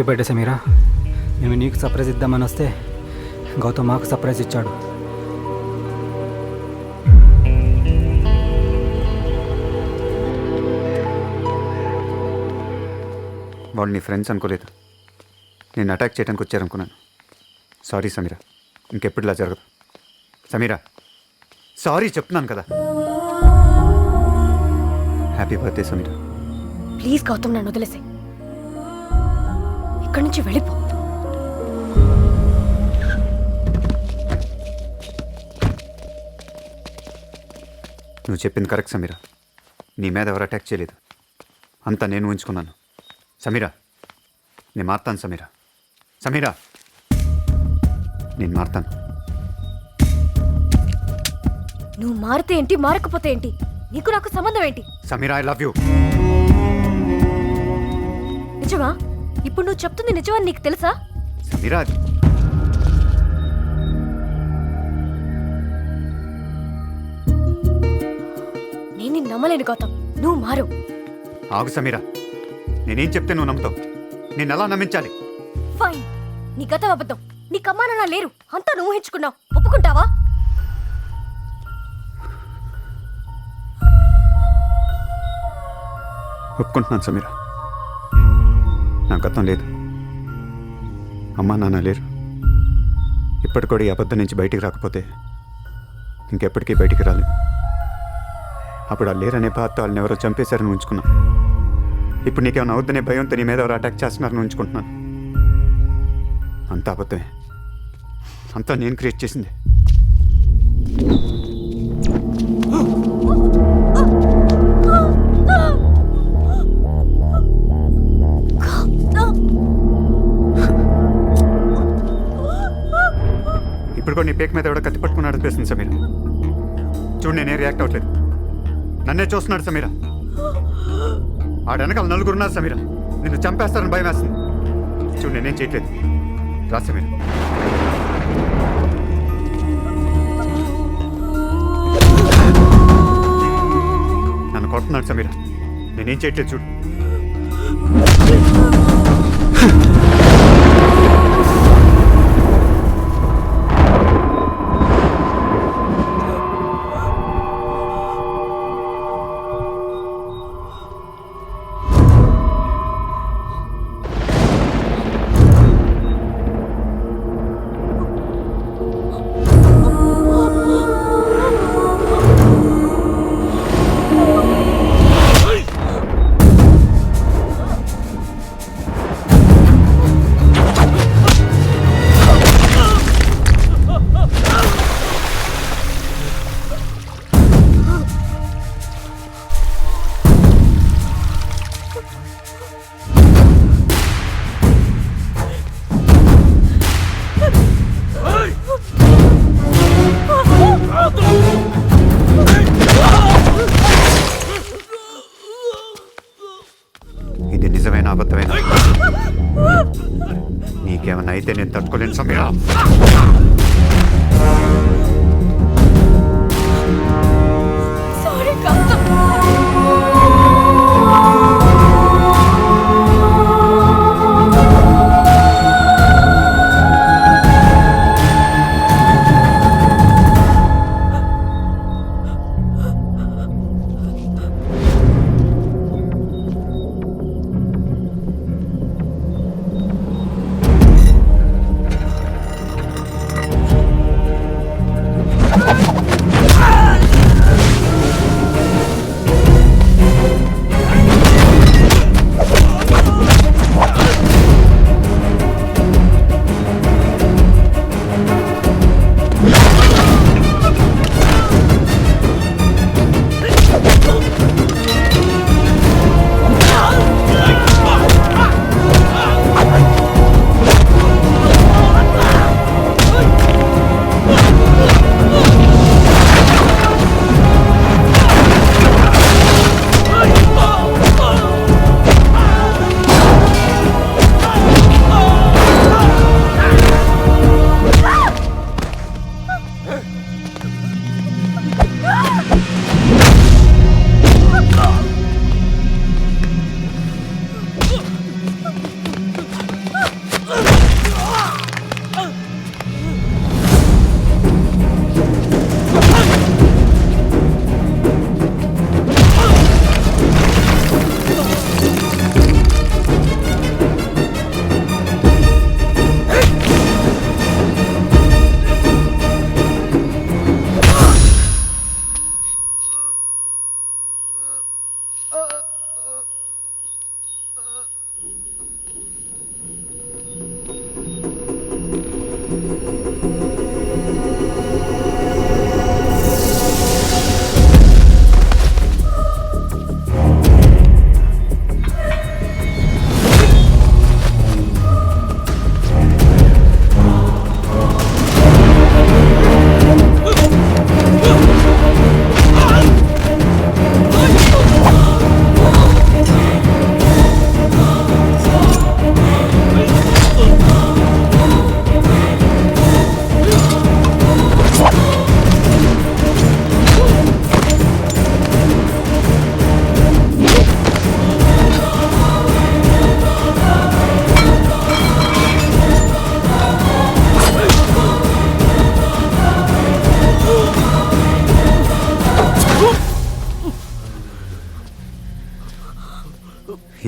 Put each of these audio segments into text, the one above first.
Happy birthday Sameera. మేము నీకు surprise ఇద్దామని వస్తే గౌతమ్ మాకు సర్ప్రైజ్ ఇచ్చాడు. వాళ్ళు నీ ఫ్రెండ్స్ అనుకోలేదు, నేను అటాక్ చేయడానికి వచ్చారనుకున్నాను. సారీ సమీరా, ఇంకెప్పుడు ఇలా జరగదు. సమీరా సారీ చెప్తున్నాను కదా. Happy birthday Sameera. Please Gautam, నన్ను వదిలేసే. ఇక్కడి నుంచి వెళ్ళిపో. నువ్వు చెప్పింది కరెక్ట్ సమీరా. నీ మీద ఎవరు అటాక్ చేయలేదు, అంతా నేను ఉంచుకున్నాను. సమీరా నేను మారుతాను. సమీరా సమీరా నేను మారుతాను. నువ్వు మారితే ఏంటి, మారకపోతే ఏంటి? నీకు నాకు సంబంధం ఏంటి? Sameera I love you. నిజమా? ఇప్పుడు నువ్వు చెప్తుంది నిజమని నీకు తెలుసా? సమీరా నేను నిన్ను నమ్మలేను గౌతమ్, నువ్వు మారు. ఆగు సమీరా, నేనేం చెప్తే నువ్వు నమ్ముతావు. నేను ఎలా నమ్మించాలి? ఫైన్, నీ గతం అబద్ధం. నీకు అమ్మా నాన్న లేరు, అంతా నువ్వు ఊహించుకున్నావు. ఒప్పుకుంటావా? ఒప్పుకుంటున్నాను సమీరా, నా గతం లేదు, అమ్మా నాన్న లేరు. ఇప్పటి కూడా ఈ అబద్ధం నుంచి బయటికి రాకపోతే ఇంకెప్పటికీ బయటికి రాలేదు. అప్పుడు ఆ లేరనే బాధతో వాళ్ళని ఎవరో చంపేశారని ఉంచుకున్నా. ఇప్పుడు నీకేమైనా అవుద్దనే భయంతో నీ మీద ఎవరు అటాక్ చేస్తున్నారని ఉంచుకుంటున్నాను. అంతా అబద్ధమే, అంతా నేను క్రియేట్ చేసింది. ఇప్పుడు కూడా నీ పేక మీద ఎవడో కత్తి పట్టుకున్నాడు అనిపిస్తుంది సమీరా. చూడు నేనే రియాక్ట్ అవ్వట్లేదు, నన్నే చూస్తున్నాడు సమీరా. ఆడ వెనకాల నలుగురు ఉన్నారు సమీరా, నిన్ను చంపేస్తారని భయం వేస్తుంది. చూడు నేనేం చేయట్లేదు, రా సమీరా. నన్ను కొడుతున్నాడు సమీరా, నేనేం చేయట్లేదు చూడు. ఇది నిజమైన అబద్ధమైన నీకేమన్నా అయితే నేను తట్టుకోలేను సమీరా. సారీ గౌతమ్.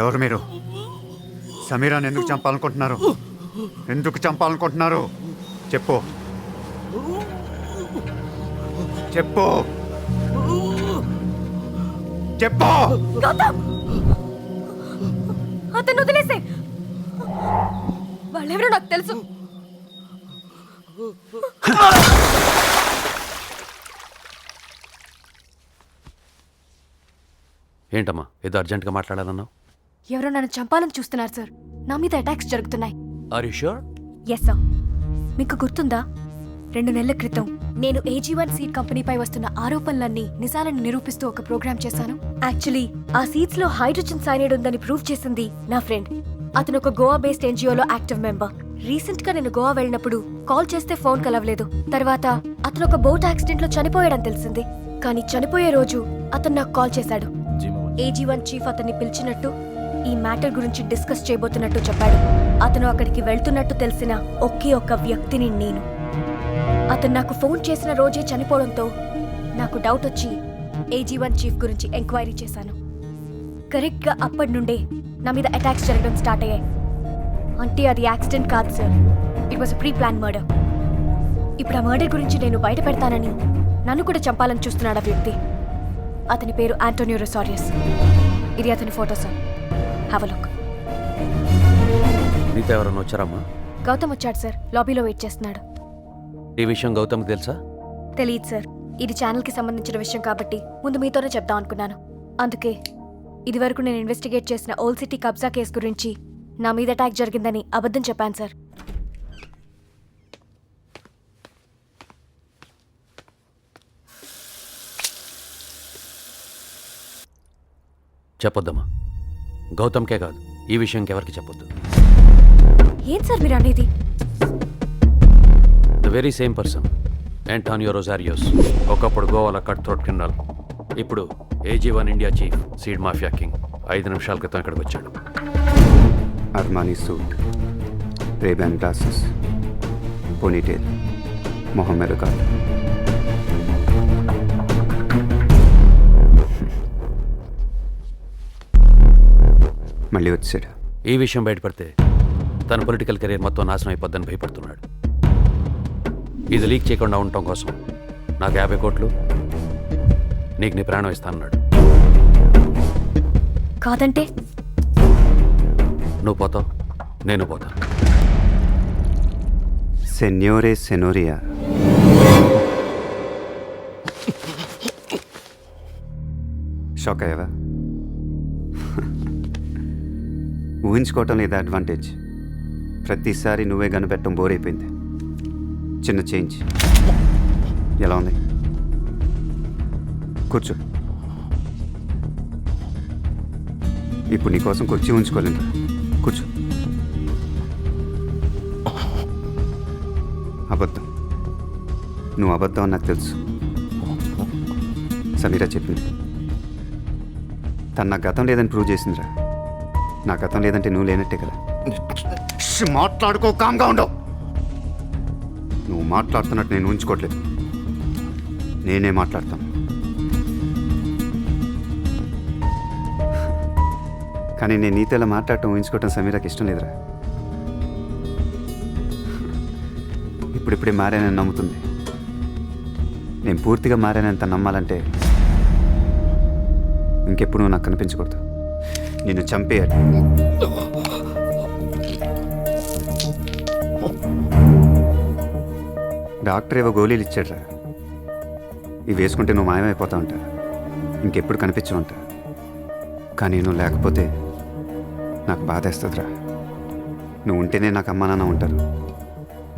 ఎవరు మీరు? సమీరాని ఎందుకు చంపాలనుకుంటున్నారు? ఎందుకు చంపాలనుకుంటున్నారు? చెప్పు చెప్పు చెప్పు. గౌతమ్, అతను వదిలేసే. వాళ్ళెవరో నాకు తెలుసు. ఏంటమ్మా ఏదో అర్జెంట్గా మాట్లాడాలన్నావు? ఎవరో నన్ను చంపాలని చూస్తున్నారు సార్. నా మీద అటాక్స్ జరుగుతున్నాయి. Are you sure? Yes sir. మీకు గుర్తుందా, 2 నెలల క్రితం నేను AG1 సీడ్ కంపెనీపై వస్తున్న ఆరోపణలన్నీ నిజాలను నిరూపిస్తూ ఒక ప్రోగ్రామ్ చేశాను. యాక్చువల్లీ ఆ సీడ్స్ లో హైడ్రోజన్ సైనైడ్ ఉందని ప్రూవ్ చేసింది నా ఫ్రెండ్. అతను ఒక గోవా బేస్డ్ NGOలో యాక్టివ్ మెంబర్. రీసెంట్ గా నేను గోవా వెళ్ళినప్పుడు కాల్ చేస్తే ఫోన్ కలవలేదు. తర్వాత అతను ఒక బోట్ యాక్సిడెంట్ లో చనిపోయాడని తెలిసింది. కానీ చనిపోయే రోజు అతను నాకు కాల్ చేశాడు. AG1 చీఫ్ అతన్ని పిలిచినట్టు, ఈ మ్యాటర్ గురించి డిస్కస్ చేయబోతున్నట్టు చెప్పాడు. అతను అక్కడికి వెళ్తున్నట్టు తెలిసిన ఒకే ఒక్క వ్యక్తిని నేను. అతను నాకు ఫోన్ చేసిన రోజే చనిపోవడంతో నాకు డౌట్ వచ్చి AG1 చీఫ్ గురించి ఎంక్వైరీ చేశాను. కరెక్ట్ గా అప్పటి నుండే నా మీద అటాక్స్ జరగడం స్టార్ట్ అయ్యాయి. అంటే అది యాక్సిడెంట్ కాదు sir, it was pre plan murder. ఇప్పుడు ఆ మర్డర్ గురించి నేను బయట పెడతానని నన్ను కూడా చంపాలని చూస్తున్నాడు ఆ వ్యక్తి. అతని పేరు ఆంటోనియో రొసారియస్. ఇది అతని photo sir. Have a look. నీతో ఎవరన్నా వచ్చారమ్మా? గౌతమ్ వచ్చాడు సార్, లాబీలో వెయిట్ చేస్తున్నాడు. ఈ విషయం గౌతమ్కి తెలుసా? తెలియదు సార్. ఇది ఛానల్కి సంబంధించిన విషయం కాబట్టి ముందు మీతోనే చెప్దాం అనుకున్నాను. అందుకే ఇది వరకు నేను ఇన్వెస్టిగేట్ చేసిన ఓల్డ్ సిటీ కబ్జా కేసు గురించి నా మీద అటాక్ జరిగిందని అబద్ధం చెప్పాను సార్. చెప్పొద్దమ్మా. గౌతమ్కే కాదు, ఈ విషయం ఎవరికి చెప్పొద్దు. ఏం సార్ మీరు అనేది? The very same person, Antonio Rosarios, ఒకప్పుడు గోవాలో కట్ థ్రోట్ క్రిమినల్, ఇప్పుడు AG1 India chief, seed mafia king. 5 నిమిషాల క్రితం ఇక్కడికి వచ్చాడు. Armani suit, Ray-Ban glasses, ponytail, Mohammed కాదు. మళ్ళీ వచ్చాడు. ఈ విషయం బయటపడితే తన పొలిటికల్ కెరీర్ మొత్తం నాశనం అయిపోద్దని భయపడుతున్నాడు. ఇది లీక్ చేయకుండా ఉండటం కోసం నాకు 50 కోట్లు, నీకు నీ ప్రాణం ఇస్తానన్నాడు. కాదంటే నువ్వు పోతావు, నేను పోతాను. సెన్యోరే సెనోరియా, షాక్ అయ్యావా? ఊహించుకోవటం లేదా అడ్వాంటేజ్? ప్రతిసారి నువ్వే కనిపెట్టడం బోర్ అయిపోయింది. చిన్న చేంజ్. ఎలా ఉంది? కూర్చో. ఇప్పుడు నీకోసం కుర్చీ ఉంచుకోలేను. కూర్చో. అబద్ధం. నువ్వు అబద్ధం అని నాకు తెలుసు. సమీరా చెప్పింది. తను నాకు గతం లేదని ప్రూవ్ చేసిందిరా. నా గతం లేదంటే నువ్వు లేనట్టే కదా. మాట్లాడుకో, కామ్గా ఉండవు. నువ్వు మాట్లాడుతున్నట్టు నేను ఉంచుకోవట్లేదు. నేనే మాట్లాడతాను. కానీ నేను నీతో ఇలా మాట్లాడటం ఊహించుకోవటం సమీరాకి ఇష్టం లేదురా. ఇప్పుడిప్పుడే మారానని నమ్ముతుంది. నేను పూర్తిగా మారానని తను నమ్మాలంటే ఇంకెప్పుడు నువ్వు నాకు కనిపించకూడదు. నిన్ను చంపేయాలి. డాక్టర్ ఏవో గోళీలు ఇచ్చాడ్రా. ఇవి వేసుకుంటే నువ్వు మాయమైపోతా ఉంటా, ఇంకెప్పుడు కనిపించమంటా. కానీ నువ్వు లేకపోతే నాకు బాధేస్తుందిరా. నువ్వు ఉంటేనే నాకు అమ్మా నాన్న ఉంటారు,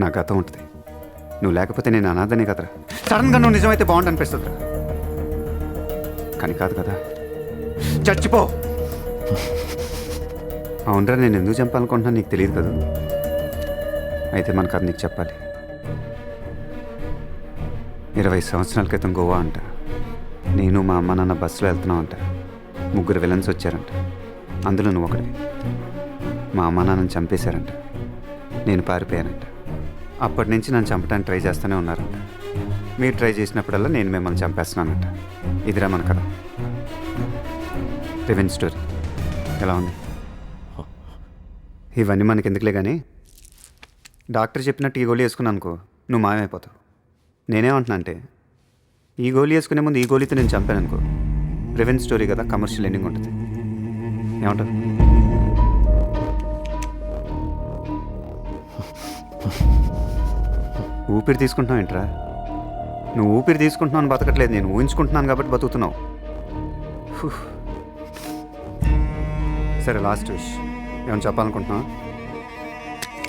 నా గతం ఉంటుంది. నువ్వు లేకపోతే నేను అనాథనే కదరా. సడన్గా నువ్వు నిజమైతే బాగుండు అనిపిస్తుందిరా. కానీ కాదు కదా. చచ్చిపో. అవునరా, నేను ఎందుకు చంపాలనుకుంటున్నా నీకు తెలియదు కదా. అయితే మన కథ నీకు చెప్పాలి. 20 సంవత్సరాల క్రితం గోవా అంట. నేను మా అమ్మ నాన్న బస్సులో వెళ్తున్నాం అంట. 3 విలన్స్ వచ్చారంట. అందులో నువ్వు ఒకటి. మా అమ్మ నాన్నని చంపేశారంట. నేను పారిపోయానంట. అప్పటి నుంచి నన్ను చంపడానికి ట్రై చేస్తూనే ఉన్నారంట. మీరు ట్రై చేసినప్పుడల్లా నేను మిమ్మల్ని చంపేస్తున్నానంట. ఇదిరా మన కథ. Revenge story. ఎలా ఉంది? ఇవన్నీ మనకి ఎందుకులే కానీ డాక్టర్ చెప్పినట్టు ఈ గోళీ వేసుకున్నాను అనుకో నువ్వు మాయమైపోతావు. నేనేమంటున్నా అంటే ఈ గోళీ వేసుకునే ముందు ఈ గోళీతో నేను చంపాను అనుకో రివెంజ్ స్టోరీ కదా, కమర్షియల్ ఎండింగ్ ఉంటుంది. ఏమంటావు? ఊపిరి తీసుకుంటున్నావు ఏంట్రా? నువ్వు ఊపిరి తీసుకుంటున్నావు అని బతకట్లేదు, నేను ఊహించుకుంటున్నాను కాబట్టి బతుకుతున్నావు. ఫు. సరే లాస్ట్ విష్ ఏమైనా చెప్పాలనుకుంటున్నావా?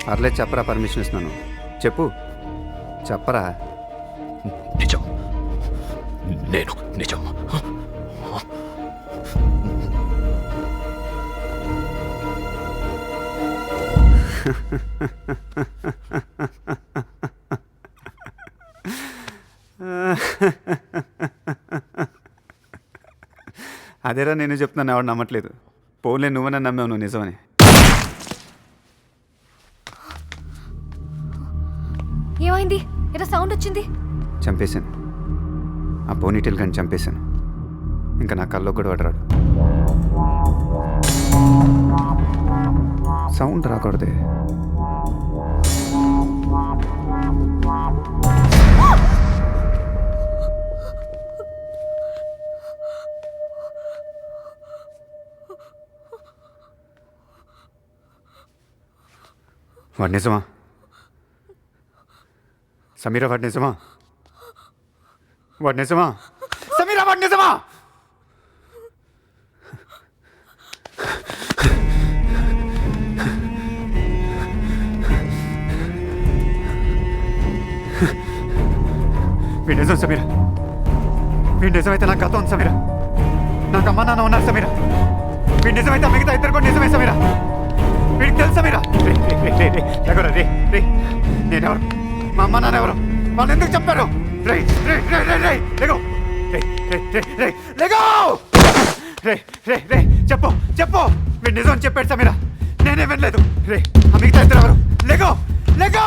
పర్లేదు చెప్పరా, పర్మిషన్ ఇస్తున్నాను. చెప్పు, చెప్పరా. నిజం, నేను నిజం. అదేరా నేను చెప్తున్నాను, ఎవడు నమ్మట్లేదు. పోలే నువ్వనే నమ్మావు నువ్వు నిజమని. ఏమైంది? ఏదో సౌండ్ వచ్చింది. చంపేశాను, ఆ పోనీటెల్ కానీ చంపేశాను. ఇంకా నా కల్లో కూడా పడరాడు. సౌండ్ రాకూడదే. వాడు నిజమా? సమీరా వాడు నిజమా? వాడు నిజమా? సమీరా వాడు నిజమా? వీడు నిజం సమీరా. వీడు నిజమైతే నాకు గతం ఉంది సమీరా. నాకు అమ్మ నాన్న ఉన్నారు సమీరా. వీడు నిజమైతే మిగతా ఇద్దరు కూడా నిజమే సమీరా. వీడికి తెలుసు సమీరా. దగ్గర రే రే నేనెవరు, మా అమ్మ నాన్న ఎవరు, వాళ్ళు ఎందుకు చెప్పారు? రే రే రే రే రే లేగో, రే రే రే రే లేగో, రే రే రే చెప్పు చెప్పు. వీడు నిజం అని చెప్పాడు సమీరా, నేనే వినలేదు. రే ఆ మిగతా ఇద్దరు ఎవరు? లేగో లేగో.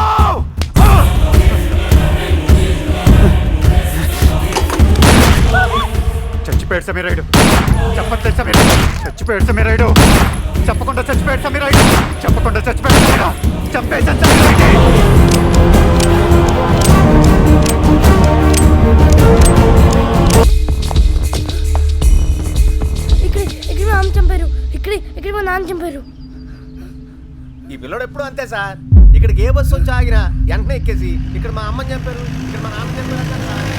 చచ్చిపోయాడు సమీరాయుడు. చెప్పట్లేదు సమీరా, చచ్చిపోయాడు సమీరాయుడు. చెప్పకుండా చచ్చిపోయాడు సమీరాయుడు. చెప్పకుండా చచ్చిపోయాడు సమీరా. చంపేశాను సమీరాయుడు. ఇక్కడ మా నాన్న చంపారు. ఇక్కడ మా నాన్న చంపారు. ఈ పిల్లడు ఎప్పుడు అంతే సార్. ఇక్కడికి ఏ బస్సు వచ్చి ఆగినా వెంటనే ఎక్కేసి ఇక్కడ మా అమ్మని చంపారు, ఇక్కడ మా నాన్న చంపారు అంటారు సార్.